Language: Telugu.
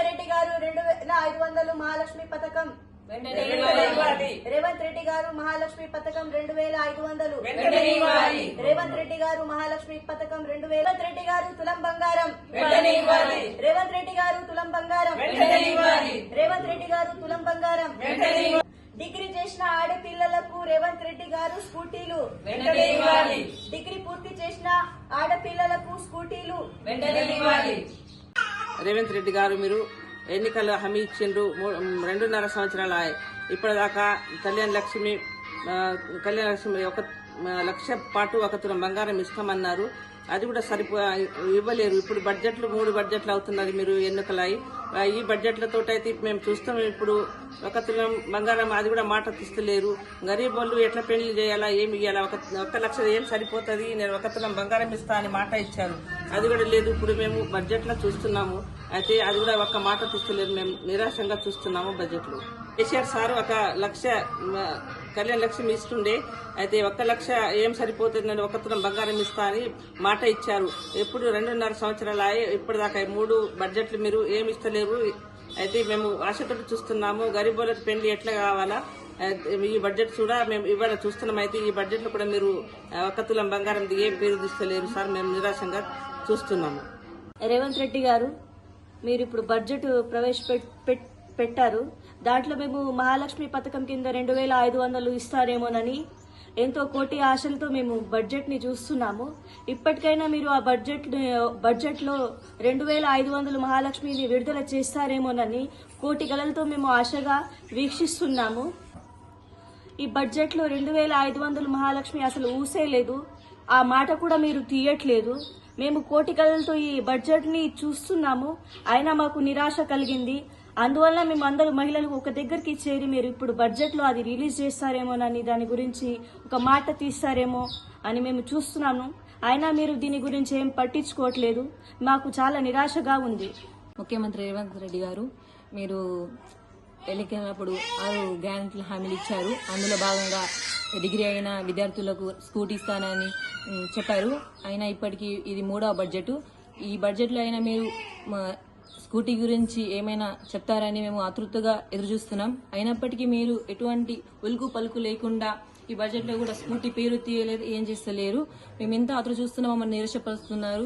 రెడ్డి గారు 2500 మహాలక్ష్మి పథకం. రేవంత్ రెడ్డి గారు మహాలక్ష్మి పథకం 2500. రేవంత్ రెడ్డి గారు మహాలక్ష్మి పథకం 2000. రేవంత్ రెడ్డి గారు తులం బంగారం. రేవంత్ రెడ్డి గారు తులం బంగారం. రేవంత్ రెడ్డి గారు తులం బంగారం. డిగ్రీ చేసిన ఆడపిల్లలకు రేవంత్ రెడ్డి గారు స్కూటీలు. డిగ్రీ పూర్తి చేసిన ఆడపిల్లలకు స్కూటీలు. రేవంత్ రెడ్డి గారు మీరు ఎన్నికల్లో హామీ ఇచ్చిండ్రు. 2.5 సంవత్సరాలు ఇప్పటిదాకా కళ్యాణ లక్ష్మి 1,00,000 పాటు 1 తులం బంగారం ఇస్తామన్నారు. అది కూడా ఇవ్వలేరు. ఇప్పుడు బడ్జెట్లు 3 బడ్జెట్లు అవుతున్నది. మీరు ఎన్నికలై ఈ బడ్జెట్లతో అయితే మేము చూస్తాం. ఇప్పుడు 1 తులం బంగారం అది కూడా మాట తీస్తలేరు. గరీబ్ వాళ్ళు ఎట్లా పెళ్లి చేయాలా, ఏమి ఇవ్వాలా, 1,00,000 ఏం సరిపోతుంది, నేను 1 తులం బంగారం ఇస్తా అని మాట ఇచ్చారు. అది కూడా లేదు. ఇప్పుడు మేము బడ్జెట్లో చూస్తున్నాము. అయితే అది కూడా ఒక్క మాట తీస్తలేదు. మేము నిరాశంగా చూస్తున్నాము బడ్జెట్లో. కేసీఆర్ సార్ 1,00,000 కళ్యాణ లక్ష్మి ఇస్తుండే. అయితే 1,00,000 ఏం సరిపోతుంది, నేను 1 తులం బంగారం ఇస్తా అని మాట ఇచ్చారు. ఎప్పుడు 2.5 సంవత్సరాలు ఇప్పటిదాకా 3 బడ్జెట్లు మీరు ఏమి ఇస్తలేరు. అయితే మేము ఆశతో చూస్తున్నాము. గరీబులకు పెళ్లి ఎట్లా కావాలా, ఈ బడ్జెట్ కూడా మేము ఇవాళ చూస్తున్నాం. అయితే ఈ బడ్జెట్ లో కూడా మీరు 1 తులం బంగారం ఏం పేరు తీస్తలేరు సార్. మేము నిరాశంగా చూస్తున్నాము. రేవంత్ రెడ్డి గారు మీరు ఇప్పుడు బడ్జెట్ పెట్టారు. దాంట్లో మేము మహాలక్ష్మి పథకం కింద 2,500 ఇస్తారేమోనని ఎంతో కోటి ఆశలతో మేము బడ్జెట్ ని చూస్తున్నాము. ఇప్పటికైనా మీరు ఆ బడ్జెట్ లో 2,500 మహాలక్ష్మిని విడుదల చేస్తారేమోనని కోటి గలలతో మేము ఆశగా వీక్షిస్తున్నాము. ఈ బడ్జెట్ లో 2,500 మహాలక్ష్మి అసలు ఊసేలేదు. ఆ మాట కూడా మీరు తీయట్లేదు. మేము కోటి గలలతో ఈ బడ్జెట్ ని చూస్తున్నాము. అయినా మాకు నిరాశ కలిగింది. అందువల్ల మేము అందరూ మహిళలు ఒక దగ్గరికి చేరి మీరు ఇప్పుడు బడ్జెట్ లో అది రిలీజ్ చేస్తారేమోనని, దాని గురించి ఒక మాట తీస్తారేమో అని మేము చూస్తున్నాము. అయినా మీరు దీని గురించి ఏం పట్టించుకోవట్లేదు. మాకు చాలా నిరాశగా ఉంది. ముఖ్యమంత్రి రేవంత్ రెడ్డి గారు మీరు ఎన్నికలప్పుడు 6 గ్యారెంటీల హామీలు ఇచ్చారు. అందులో భాగంగా డిగ్రీ అయిన విద్యార్థులకు స్కూటీ ఇస్తానని చెప్పారు. అయినా ఇప్పటికీ ఇది 3వ బడ్జెట్. ఈ బడ్జెట్లో అయినా మీరు స్కూటీ గురించి ఏమైనా చెప్తారని మేము ఆతృతగా ఎదురుచూస్తున్నాం. అయినప్పటికీ మీరు ఎటువంటి ఉలుకు పలుకు లేకుండా ఈ బడ్జెట్ లో కూడా స్కూటీ పేరు తీయలేదు, ఏం చేస్తలేరు. మేము ఎంత ఆతృత చూస్తున్నామో మమ్మల్ని నిరాశపరుస్తున్నారు.